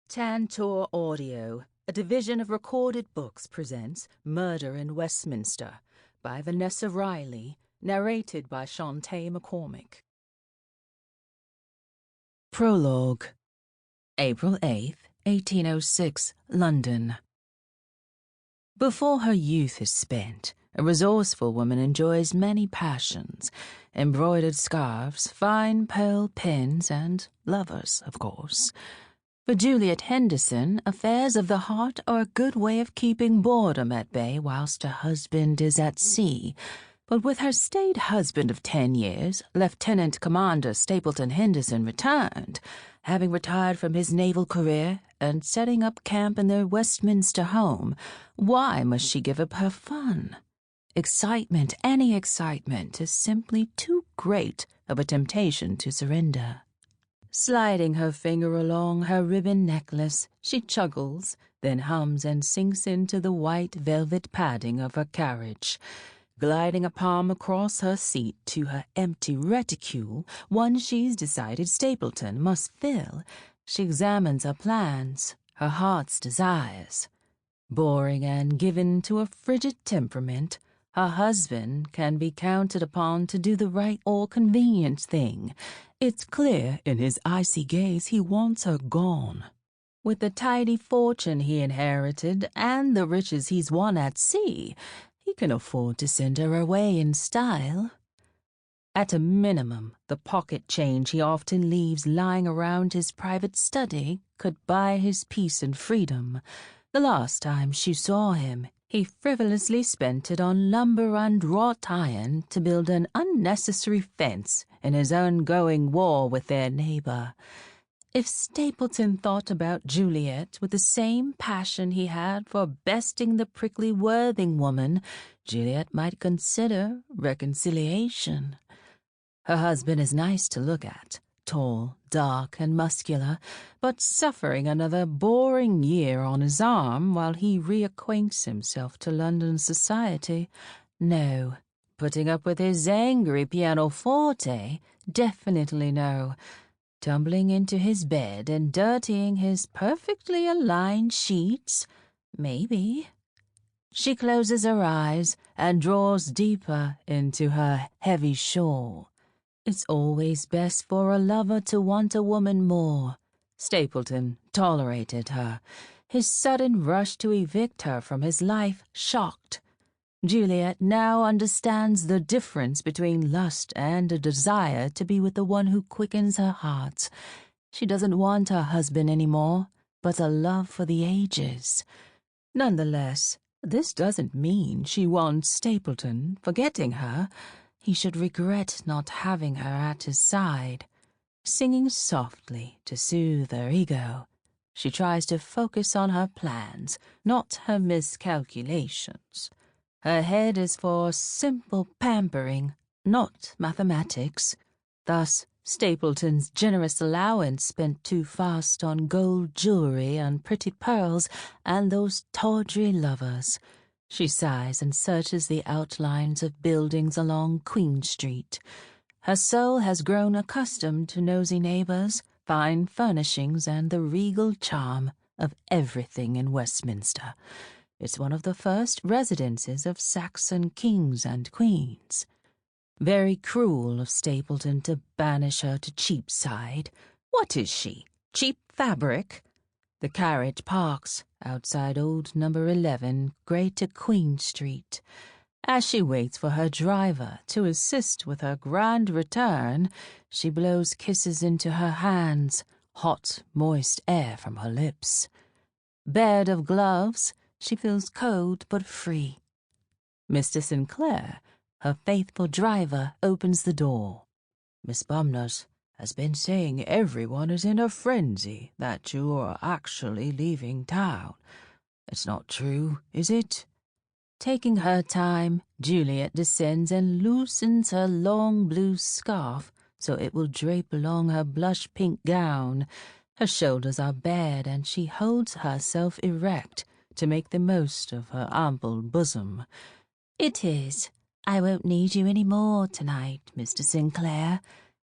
Tantor Audio, a division of Recorded Books, presents Murder in Westminster by Vanessa Riley, narrated by Chanté Mccormick. Prologue. April 8th, 1806, London. Before her youth is spent, a resourceful woman enjoys many passions: embroidered scarves, fine pearl pins, and lovers, of course. For Juliet Henderson, affairs of the heart are a good way of keeping boredom at bay whilst her husband is at sea. But with her staid husband of 10 years, Lieutenant Commander Stapleton Henderson, returned, having retired from his naval career and setting up camp in their Westminster home, why must she give up her fun? Excitement, any excitement, is simply too great of a temptation to surrender. Sliding her finger along her ribbon necklace, she chuckles, then hums and sinks into the white velvet padding of her carriage. Gliding a palm across her seat to her empty reticule, one she's decided Stapleton must fill, she examines her plans, her heart's desires. Boring and given to a frigid temperament, her husband can be counted upon to do the right or convenient thing. It's clear in his icy gaze he wants her gone. With the tidy fortune he inherited and the riches he's won at sea, he can afford to send her away in style. At a minimum, the pocket change he often leaves lying around his private study could buy his peace and freedom. The last time she saw him, he frivolously spent it on lumber and wrought iron to build an unnecessary fence in his ongoing war with their neighbor. If Stapleton thought about Juliet with the same passion he had for besting the prickly Worthing woman, Juliet might consider reconciliation. Her husband is nice to look at, tall, dark, and muscular, but suffering another boring year on his arm while he reacquaints himself to London society. No. Putting up with his angry pianoforte? Definitely no. Tumbling into his bed and dirtying his perfectly aligned sheets? Maybe. She closes her eyes and draws deeper into her heavy shawl. It's always best for a lover to want a woman more. Stapleton tolerated her. His sudden rush to evict her from his life shocked. Juliet now understands the difference between lust and a desire to be with the one who quickens her heart. She doesn't want her husband anymore, but a love for the ages. Nonetheless, this doesn't mean she wants Stapleton forgetting her. He should regret not having her at his side. Singing softly to soothe her ego, she tries to focus on her plans, not her miscalculations. Her head is for simple pampering, not mathematics. Thus, Stapleton's generous allowance spent too fast on gold jewelry and pretty pearls and those tawdry lovers. She sighs and searches the outlines of buildings along Queen Street. Her soul has grown accustomed to nosy neighbors, fine furnishings, and the regal charm of everything in Westminster. It's one of the first residences of Saxon kings and queens. Very cruel of Stapleton to banish her to Cheapside. What is she? Cheap fabric? The carriage parks outside old number 11, Greater Queen Street. As she waits for her driver to assist with her grand return, she blows kisses into her hands, hot, moist air from her lips. Bared of gloves, she feels cold but free. Mr. Sinclair, her faithful driver, opens the door. Miss Bumners has been saying everyone is in a frenzy that you are actually leaving town. It's not true, is it? Taking her time, Juliet descends and loosens her long blue scarf so it will drape along her blush-pink gown. Her shoulders are bared and she holds herself erect to make the most of her ample bosom. "It is. I won't need you any more tonight, Mr. Sinclair.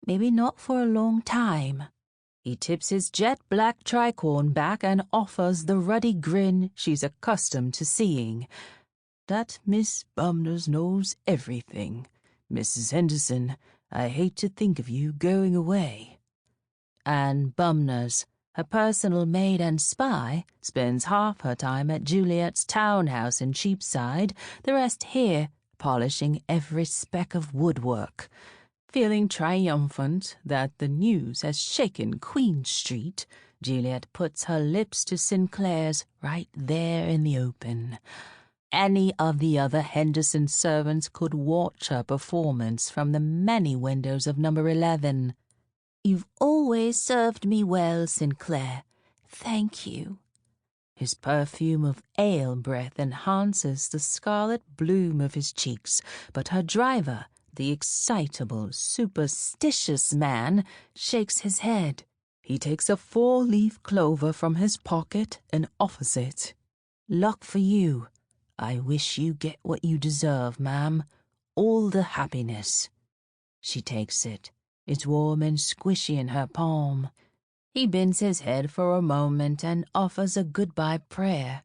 Maybe not for a long time." He tips his jet-black tricorn back and offers the ruddy grin she's accustomed to seeing. That Miss Bumners knows everything. Mrs. Henderson, I hate to think of you going away. Anne Bumners, her personal maid and spy, spends half her time at Juliet's townhouse in Cheapside, the rest here, polishing every speck of woodwork. Feeling triumphant that the news has shaken Queen Street, Juliet puts her lips to Sinclair's right there in the open. Any of the other Henderson servants could watch her performance from the many windows of number 11. "You've always served me well, Sinclair. Thank you." His perfume of ale breath enhances the scarlet bloom of his cheeks, but her driver, the excitable, superstitious man, shakes his head. He takes a 4-leaf clover from his pocket and offers it. "Luck for you. I wish you get what you deserve, ma'am. All the happiness." She takes it. It's warm and squishy in her palm. He bends his head for a moment and offers a goodbye prayer.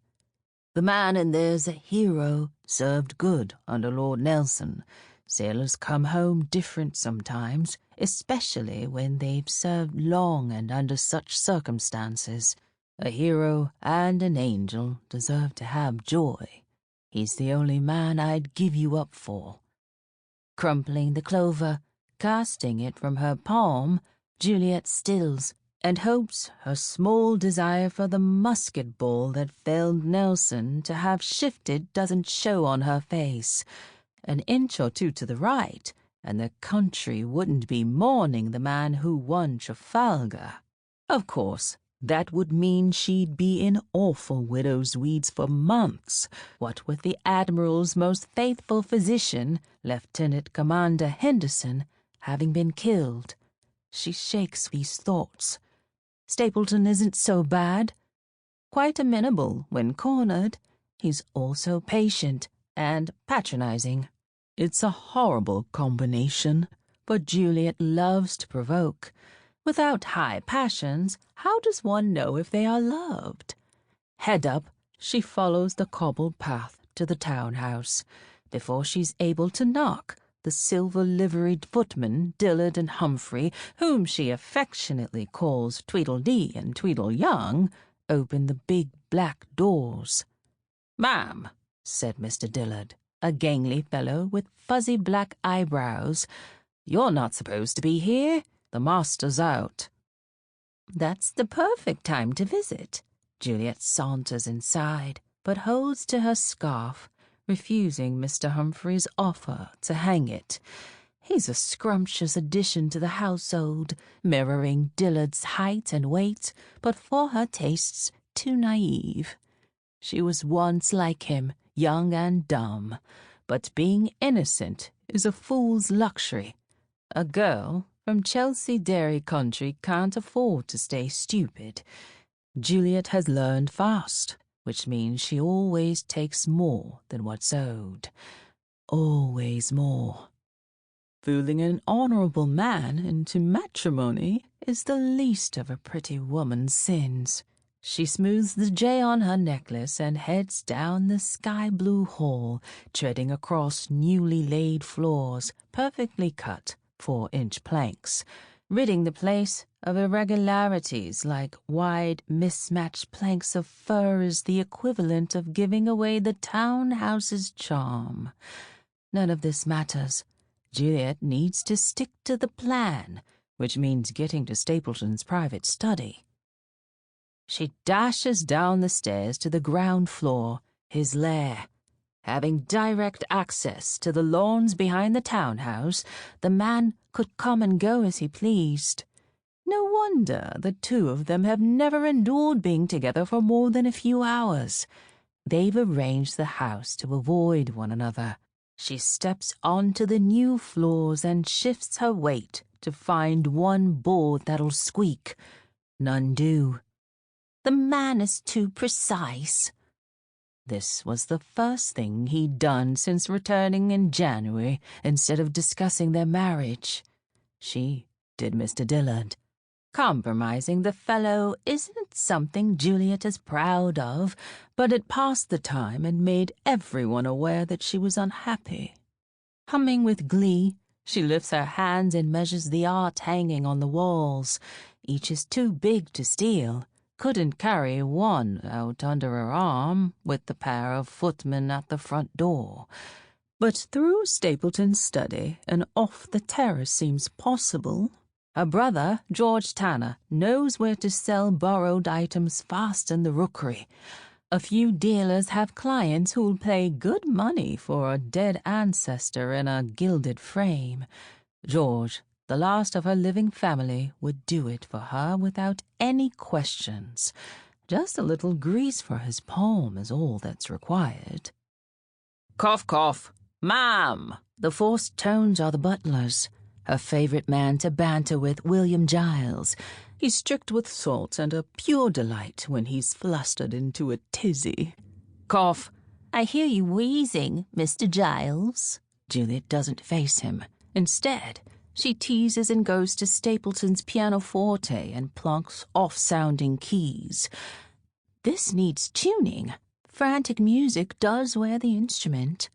"The man in there's a hero, served good under Lord Nelson. Sailors come home different sometimes, especially when they've served long and under such circumstances. A hero and an angel deserve to have joy. He's the only man I'd give you up for." Crumpling the clover, casting it from her palm, Juliet stills and hopes her small desire for the musket ball that felled Nelson to have shifted doesn't show on her face. An inch or two to the right, and the country wouldn't be mourning the man who won Trafalgar. Of course, that would mean she'd be in awful widow's weeds for months, what with the Admiral's most faithful physician, Lieutenant Commander Henderson, having been killed. She shakes these thoughts. Stapleton isn't so bad. Quite amenable when cornered, he's also patient and patronizing. It's a horrible combination, but Juliet loves to provoke. Without high passions, how does one know if they are loved? Head up, she follows the cobbled path to the townhouse. Before she's able to knock, the silver-liveried footmen, Dillard and Humphrey, whom she affectionately calls Tweedledee and Tweedleyoung, open the big black doors. "Ma'am," said Mr. Dillard, a gangly fellow with fuzzy black eyebrows, "you're not supposed to be here. The master's out." "That's the perfect time to visit." Juliet saunters inside, but holds to her scarf, refusing Mr. Humphrey's offer to hang it. He's a scrumptious addition to the household, mirroring Dillard's height and weight, but for her tastes too naive. She was once like him, young and dumb, but being innocent is a fool's luxury. A girl from Chelsea Dairy Country can't afford to stay stupid. Juliet has learned fast, which means she always takes more than what's owed. Always more. Fooling an honorable man into matrimony is the least of a pretty woman's sins. She smooths the J on her necklace and heads down the sky-blue hall, treading across newly laid floors, perfectly cut 4-inch planks, ridding the place of irregularities like wide, mismatched planks of fur is the equivalent of giving away the townhouse's charm. None of this matters. Juliet needs to stick to the plan, which means getting to Stapleton's private study. She dashes down the stairs to the ground floor, his lair. Having direct access to the lawns behind the townhouse, the man could come and go as he pleased. No wonder the two of them have never endured being together for more than a few hours. They've arranged the house to avoid one another. She steps onto the new floors and shifts her weight to find one board that'll squeak. None do. The man is too precise. This was the first thing he'd done since returning in January instead of discussing their marriage. She did Mr. Dillard. Compromising the fellow isn't something Juliet is proud of, but it passed the time and made everyone aware that she was unhappy. Humming with glee, she lifts her hands and measures the art hanging on the walls. Each is too big to steal. Couldn't carry one out under her arm with the pair of footmen at the front door. But through Stapleton's study and off the terrace seems possible. Her brother, George Tanner, knows where to sell borrowed items fast in the rookery. A few dealers have clients who'll pay good money for a dead ancestor in a gilded frame. George, the last of her living family, would do it for her without any questions. Just a little grease for his palm is all that's required. Cough, cough. Ma'am! The forced tones are the butler's. Her favorite man to banter with, William Giles. He's strict with salt and a pure delight when he's flustered into a tizzy. Cough. I hear you wheezing, Mr. Giles. Juliet doesn't face him. Instead, she teases and goes to Stapleton's pianoforte and plunks off-sounding keys. This needs tuning. Frantic music does wear the instrument.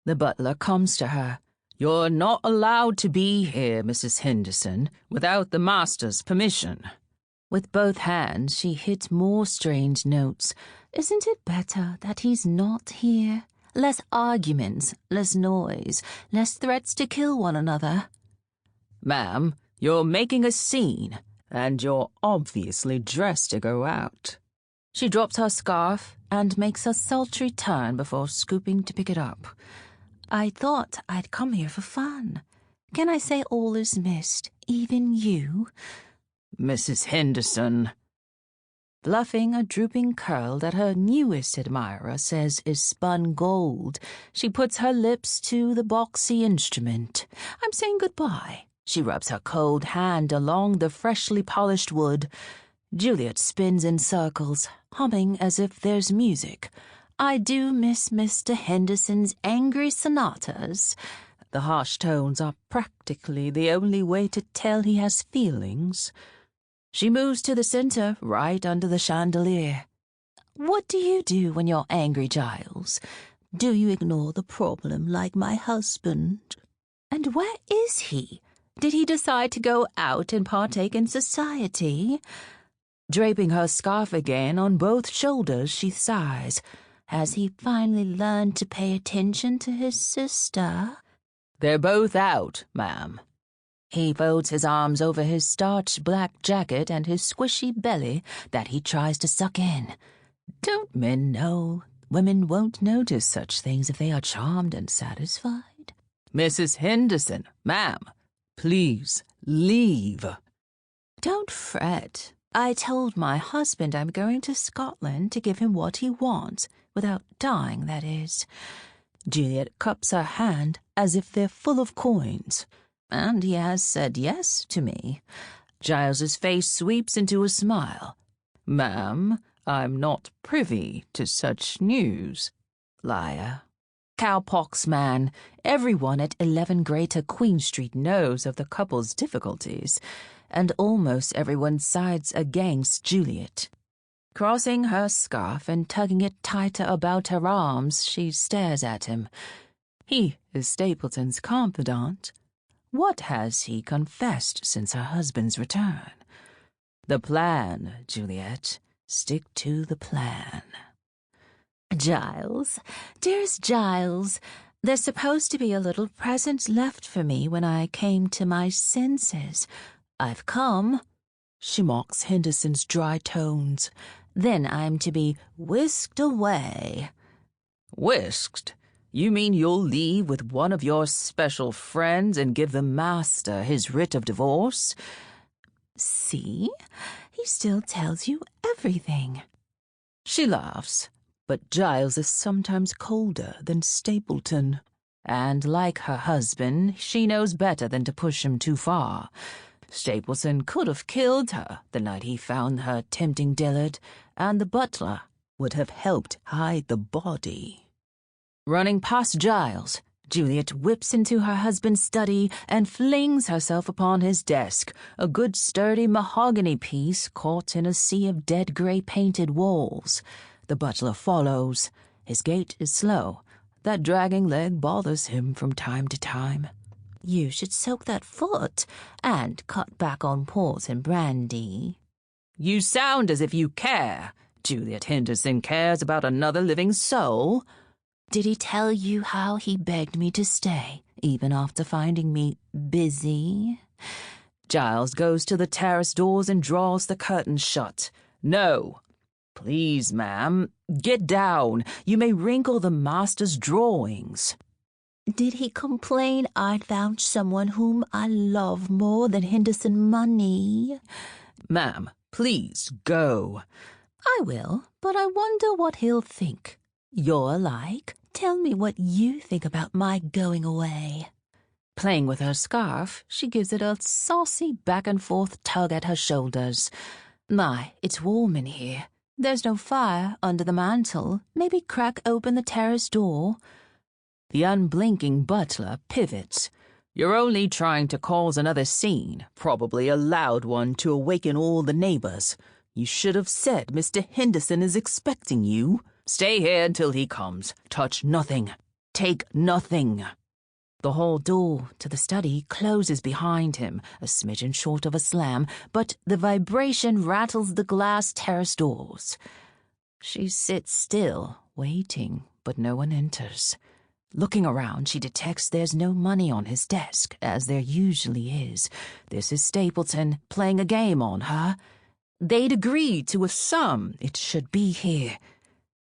The butler comes to her. You're not allowed to be here, Mrs. Henderson, without the master's permission. With both hands, she hits more strange notes. Isn't it better that he's not here? Less arguments, less noise, less threats to kill one another. Ma'am, you're making a scene, and you're obviously dressed to go out. She drops her scarf and makes a sultry turn before scooping to pick it up. I thought I'd come here for fun. Can I say all is missed, even you? Mrs. Henderson. Bluffing a drooping curl that her newest admirer says is spun gold, she puts her lips to the boxy instrument. I'm saying goodbye. She rubs her cold hand along the freshly polished wood. Juliet spins in circles, humming as if there's music. I do miss Mr. Henderson's angry sonatas. The harsh tones are practically the only way to tell he has feelings. She moves to the center, right under the chandelier. What do you do when you're angry, Giles? Do you ignore the problem like my husband? And where is he? Did he decide to go out and partake in society? Draping her scarf again on both shoulders, she sighs. Has he finally learned to pay attention to his sister? They're both out, ma'am. He folds his arms over his starched black jacket and his squishy belly that he tries to suck in. Don't men know? Women won't notice such things if they are charmed and satisfied. Mrs. Henderson, ma'am, please leave. Don't fret. I told my husband I'm going to Scotland to give him what he wants, without dying, that is. Juliet cups her hand as if they're full of coins. And he has said yes to me. Giles's face sweeps into a smile. Ma'am, I'm not privy to such news. Liar. Cowpox man. Everyone at 11 Greater Queen Street knows of the couple's difficulties, and almost everyone sides against Juliet. Crossing her scarf and tugging it tighter about her arms, she stares at him. He is Stapleton's confidant. What has he confessed since her husband's return? The plan, Juliet. Stick to the plan. Giles, dearest Giles, there's supposed to be a little present left for me when I came to my senses. I've come. She mocks Henderson's dry tones. Then I'm to be whisked away. Whisked? You mean you'll leave with one of your special friends and give the master his writ of divorce? See? He still tells you everything. She laughs, but Giles is sometimes colder than Stapleton. And like her husband, she knows better than to push him too far. Stapleton could have killed her the night he found her tempting Dillard, and the butler would have helped hide the body. Running past Giles, Juliet whips into her husband's study and flings herself upon his desk, a good sturdy mahogany piece caught in a sea of dead grey painted walls. The butler follows. His gait is slow. That dragging leg bothers him from time to time. "You should soak that foot and cut back on port and brandy." "You sound as if you care. Juliet Henderson cares about another living soul." "Did he tell you how he begged me to stay, even after finding me busy?" Giles goes to the terrace doors and draws the curtains shut. "No. Please, ma'am, get down. You may wrinkle the master's drawings." "Did he complain I'd found someone whom I love more than Henderson money?" "Ma'am, please go." "I will, but I wonder what he'll think. You're like, tell me what you think about my going away." Playing with her scarf, she gives it a saucy back-and-forth tug at her shoulders. "My, it's warm in here. There's no fire under the mantel. Maybe crack open the terrace door." The unblinking butler pivots. "You're only trying to cause another scene, probably a loud one to awaken all the neighbors. You should have said Mr. Henderson is expecting you. Stay here until he comes. Touch nothing. Take nothing." The hall door to the study closes behind him, a smidgen short of a slam, but the vibration rattles the glass terrace doors. She sits still, waiting, but no one enters. Looking around, she detects there's no money on his desk, as there usually is. This is Stapleton playing a game on her. They'd agreed to a sum. It should be here.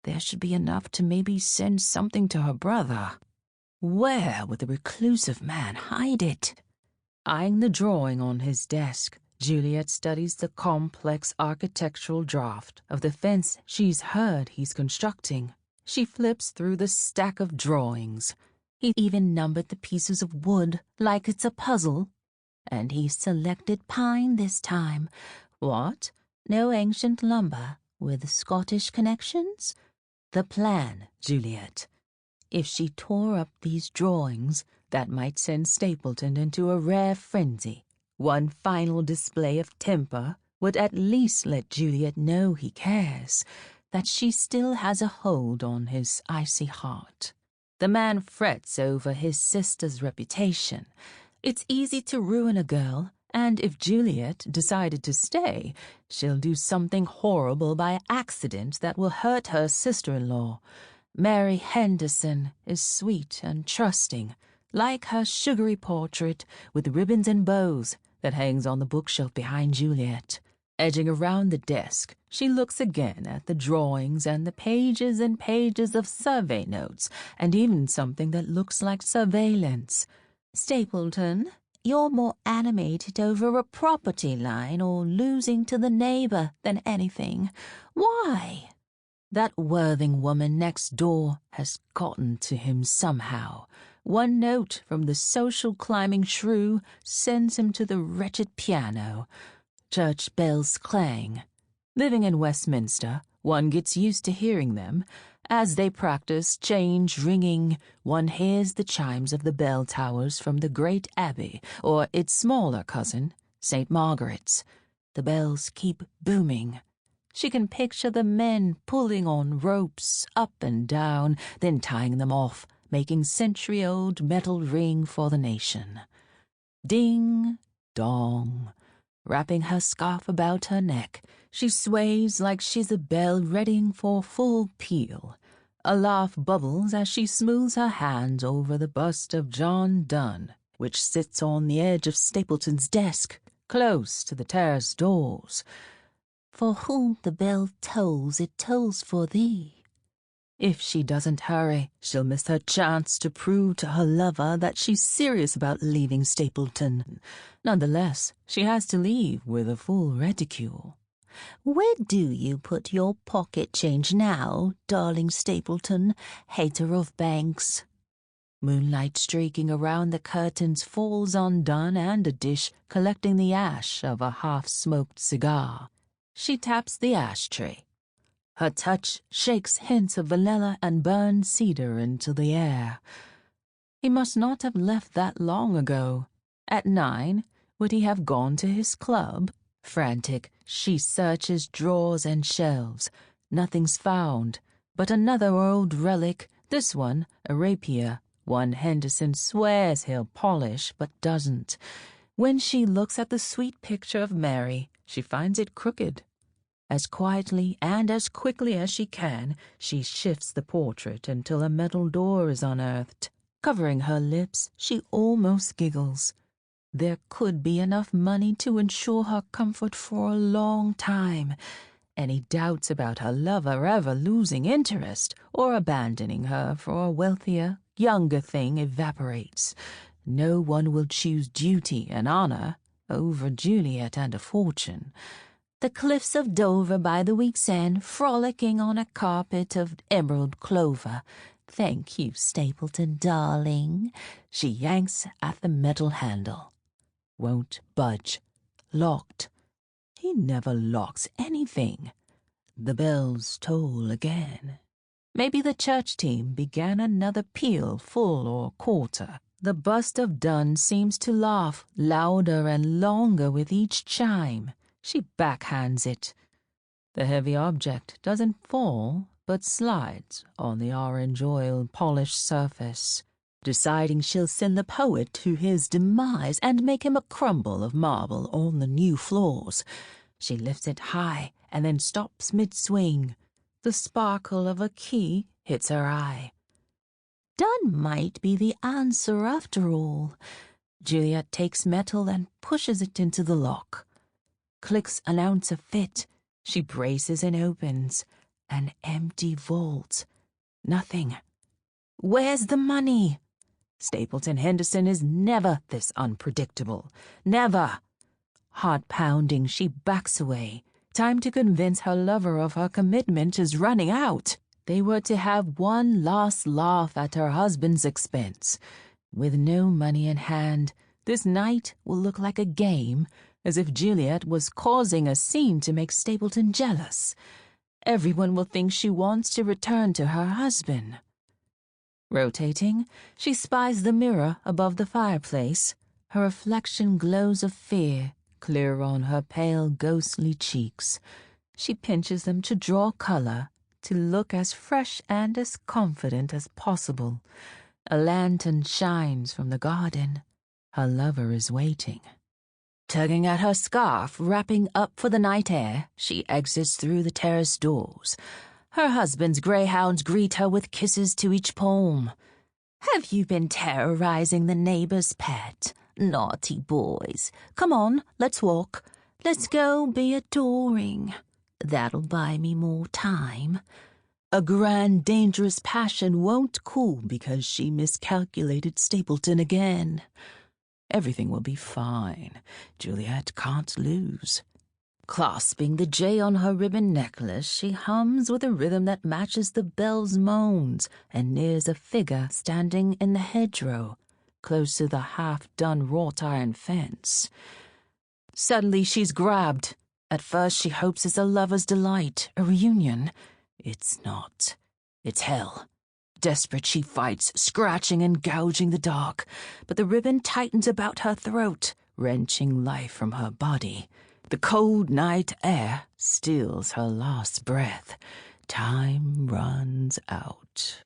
There should be enough to maybe send something to her brother. Where would the reclusive man hide it? Eyeing the drawing on his desk, Juliet studies the complex architectural draft of the fence she's heard he's constructing. She flips through the stack of drawings. He even numbered the pieces of wood like it's a puzzle. And he selected pine this time. What? No ancient lumber with Scottish connections? The plan, Juliet. If she tore up these drawings, that might send Stapleton into a rare frenzy. One final display of temper would at least let Juliet know he cares, that she still has a hold on his icy heart. The man frets over his sister's reputation. It's easy to ruin a girl, and if Juliet decided to stay, she'll do something horrible by accident that will hurt her sister-in-law. Mary Henderson is sweet and trusting, like her sugary portrait with ribbons and bows that hangs on the bookshelf behind Juliet. Edging around the desk, she looks again at the drawings and the pages and pages of survey notes, and even something that looks like surveillance. "Stapleton, you're more animated over a property line or losing to the neighbor than anything. Why?" That Worthing woman next door has gotten to him somehow. One note from the social climbing shrew sends him to the wretched piano. Church bells clang. Living in Westminster, one gets used to hearing them. As they practice change ringing, one hears the chimes of the bell towers from the great abbey, or its smaller cousin, St. Margaret's. The bells keep booming. She can picture the men pulling on ropes up and down, then tying them off, making century-old metal ring for the nation. Ding, dong. Wrapping her scarf about her neck, she sways like she's a bell readying for full peal. A laugh bubbles as she smooths her hand over the bust of John Donne, which sits on the edge of Stapleton's desk, close to the terrace doors. "For whom the bell tolls, it tolls for thee." If she doesn't hurry, she'll miss her chance to prove to her lover that she's serious about leaving Stapleton. Nonetheless, she has to leave with a full reticule. "Where do you put your pocket change now, darling Stapleton, hater of banks?" Moonlight streaking around the curtains falls on Donne and a dish collecting the ash of a half-smoked cigar. She taps the ashtray. Her touch shakes hints of vanilla and burned cedar into the air. He must not have left that long ago. At 9, would he have gone to his club? Frantic, she searches drawers and shelves. Nothing's found, but another old relic, this one a rapier, one Henderson swears he'll polish but doesn't. When she looks at the sweet picture of Mary, she finds it crooked. As quietly and as quickly as she can, she shifts the portrait until a metal door is unearthed. Covering her lips, she almost giggles. There could be enough money to ensure her comfort for a long time. Any doubts about her lover ever losing interest or abandoning her for a wealthier, younger thing evaporates. No one will choose duty and honor over Juliet and a fortune. The cliffs of Dover by the week's end, frolicking on a carpet of emerald clover. Thank you, Stapleton, darling. She yanks at the metal handle. Won't budge. Locked. He never locks anything. The bells toll again. Maybe the church team began another peal, full or quarter. The bust of Donne seems to laugh louder and longer with each chime. She backhands it. The heavy object doesn't fall, but slides on the orange oil polished surface. Deciding she'll send the poet to his demise and make him a crumble of marble on the new floors. She lifts it high and then stops mid-swing. The sparkle of a key hits her eye. Donne might be the answer after all. Juliet takes metal and pushes it into the lock. Clicks announce a fit. She braces and opens. An empty vault. Nothing. Where's the money? Stapleton Henderson is never this unpredictable. Never. Heart pounding, she backs away. Time to convince her lover of her commitment is running out. They were to have one last laugh at her husband's expense. With no money in hand, this night will look like a game, as if Juliet was causing a scene to make Stapleton jealous. Everyone will think she wants to return to her husband. Rotating, she spies the mirror above the fireplace. Her reflection glows of fear, clear on her pale, ghostly cheeks. She pinches them to draw color, to look as fresh and as confident as possible. A lantern shines from the garden. Her lover is waiting. Tugging at her scarf, wrapping up for the night air, she exits through the terrace doors. Her husband's greyhounds greet her with kisses to each palm. Have you been terrorizing the neighbor's pet? Naughty boys. Come on, let's walk. Let's go be adoring. That'll buy me more time. A grand, dangerous passion won't cool because she miscalculated Stapleton again. Everything will be fine. Juliet can't lose. Clasping the J on her ribbon necklace, she hums with a rhythm that matches the bell's moans and nears a figure standing in the hedgerow, close to the half-done wrought-iron fence. Suddenly she's grabbed. At first she hopes it's a lover's delight, a reunion. It's not. It's hell. Desperate, she fights, scratching and gouging the dark, but the ribbon tightens about her throat, wrenching life from her body. The cold night air steals her last breath. Time runs out.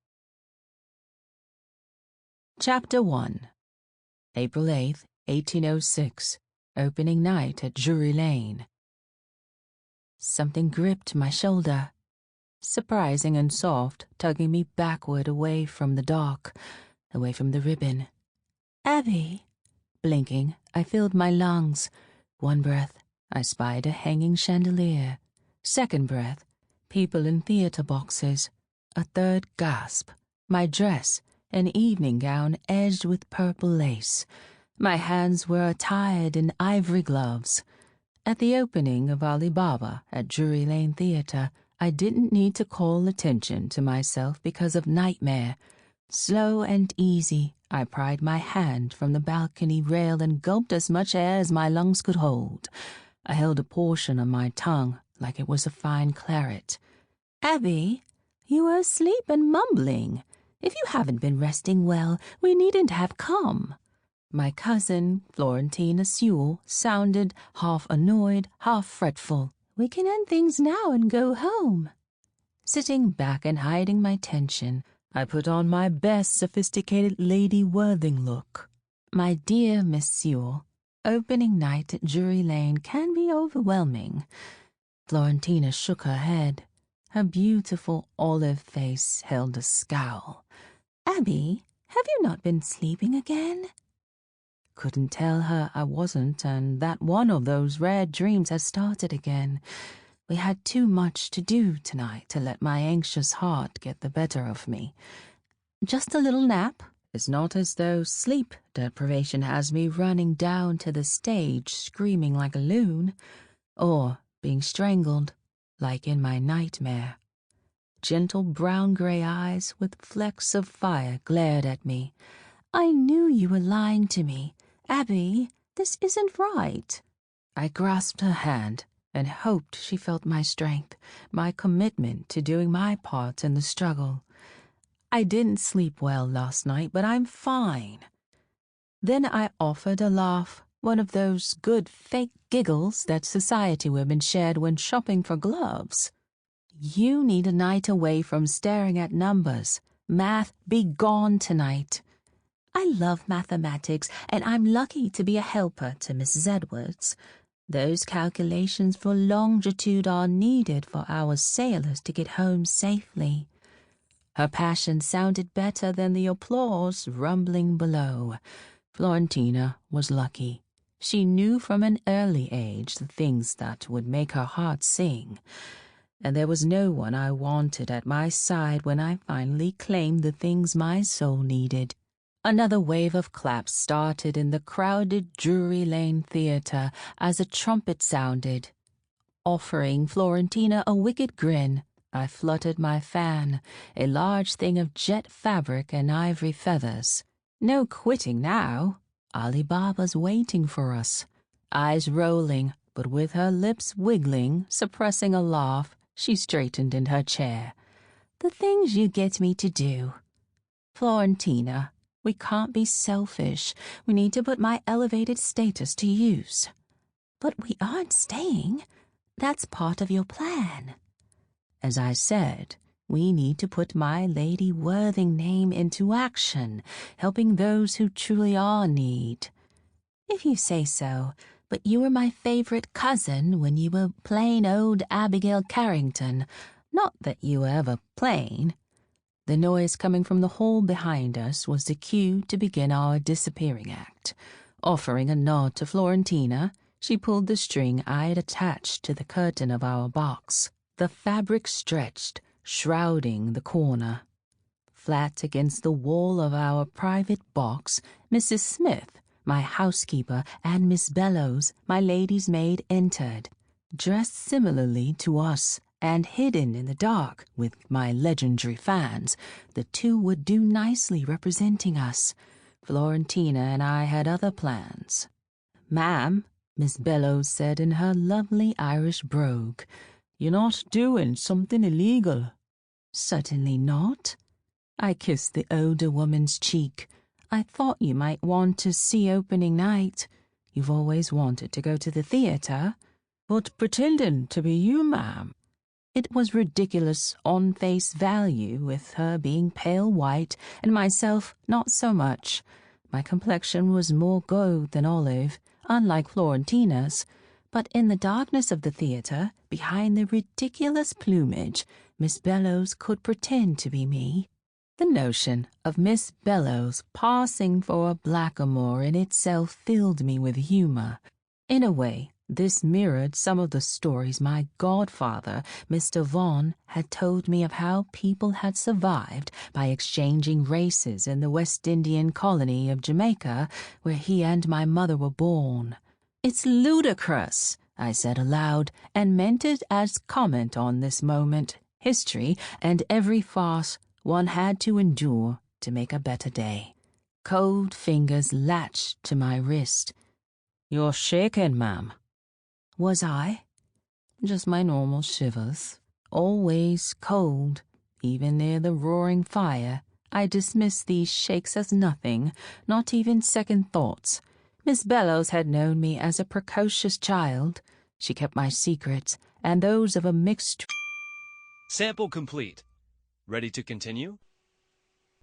Chapter 1. April 8th, 1806. Opening night at Drury Lane. Something gripped my shoulder. Surprising and soft, tugging me backward away from the dock, away from the ribbon. Abby! Blinking, I filled my lungs. One breath, I spied a hanging chandelier. Second breath, people in theater boxes. A third gasp, my dress, an evening gown edged with purple lace. My hands were attired in ivory gloves. At the opening of Alibaba at Drury Lane Theatre, I didn't need to call attention to myself because of nightmare. Slow and easy, I pried my hand from the balcony rail and gulped as much air as my lungs could hold. I held a portion on my tongue like it was a fine claret. Abby, you were asleep and mumbling. If you haven't been resting well, we needn't have come." My cousin, Florentina Sewell, sounded half annoyed, half fretful. "We can end things now and go home." Sitting back and hiding my tension, I put on my best sophisticated Lady Worthing look. "My dear Miss Sewell, opening night at Drury Lane can be overwhelming." Florentina shook her head. Her beautiful olive face held a scowl. "Abby, have you not been sleeping again?" Couldn't tell her I wasn't, and that one of those rare dreams had started again. We had too much to do tonight to let my anxious heart get the better of me. "Just a little nap." It's not as though sleep deprivation has me running down to the stage screaming like a loon, or being strangled like in my nightmare. Gentle brown-gray eyes with flecks of fire glared at me. "I knew you were lying to me. Abby, this isn't right." I grasped her hand and hoped she felt my strength, my commitment to doing my part in the struggle. "I didn't sleep well last night, but I'm fine." Then I offered a laugh, one of those good fake giggles that society women shared when shopping for gloves. "You need a night away from staring at numbers. Math, be gone tonight." "I love mathematics, and I'm lucky to be a helper to Mrs. Edwards. Those calculations for longitude are needed for our sailors to get home safely." Her passion sounded better than the applause rumbling below. Florentina was lucky. She knew from an early age the things that would make her heart sing. And there was no one I wanted at my side when I finally claimed the things my soul needed. Another wave of claps started in the crowded Drury Lane Theatre as a trumpet sounded. Offering Florentina a wicked grin, I fluttered my fan, a large thing of jet fabric and ivory feathers. No quitting now. Alibaba's waiting for us. Eyes rolling, but with her lips wiggling, suppressing a laugh, she straightened in her chair. "The things you get me to do. Florentina, we can't be selfish. We need to put my elevated status to use." "But we aren't staying. That's part of your plan." "As I said, we need to put my Lady Worthing name into action, helping those who truly are in need." "If you say so, but you were my favorite cousin when you were plain old Abigail Carrington. Not that you were ever plain." The noise coming from the hall behind us was the cue to begin our disappearing act. Offering a nod to Florentina, she pulled the string I had attached to the curtain of our box. The fabric stretched, shrouding the corner. Flat against the wall of our private box, Mrs. Smith, my housekeeper, and Miss Bellows, my lady's maid, entered, dressed similarly to us, and hidden in the dark with my legendary fans. The two would do nicely representing us. Florentina and I had other plans. "Ma'am," Miss Bellows said in her lovely Irish brogue, "you're not doing something illegal?" "Certainly not." I kissed the older woman's cheek. "I thought you might want to see opening night. You've always wanted to go to the theatre." "But pretending to be you, ma'am." It was ridiculous on face value, with her being pale white and myself not so much. My complexion was more gold than olive, unlike Florentina's, but in the darkness of the theatre, behind the ridiculous plumage, Miss Bellows could pretend to be me. The notion of Miss Bellows passing for a blackamoor in itself filled me with humor. In a way, this mirrored some of the stories my godfather, Mr. Vaughan, had told me of how people had survived by exchanging races in the West Indian colony of Jamaica, where he and my mother were born. "It's ludicrous," I said aloud, and meant it as comment on this moment, history, and every farce one had to endure to make a better day. Cold fingers latched to my wrist. "You're shaking, ma'am." Was I? Just my normal shivers. Always cold, even near the roaring fire, I dismiss these shakes as nothing, not even second thoughts. Miss Bellows had known me as a precocious child. She kept my secrets, and those of a mixed... Sample complete. Ready to continue?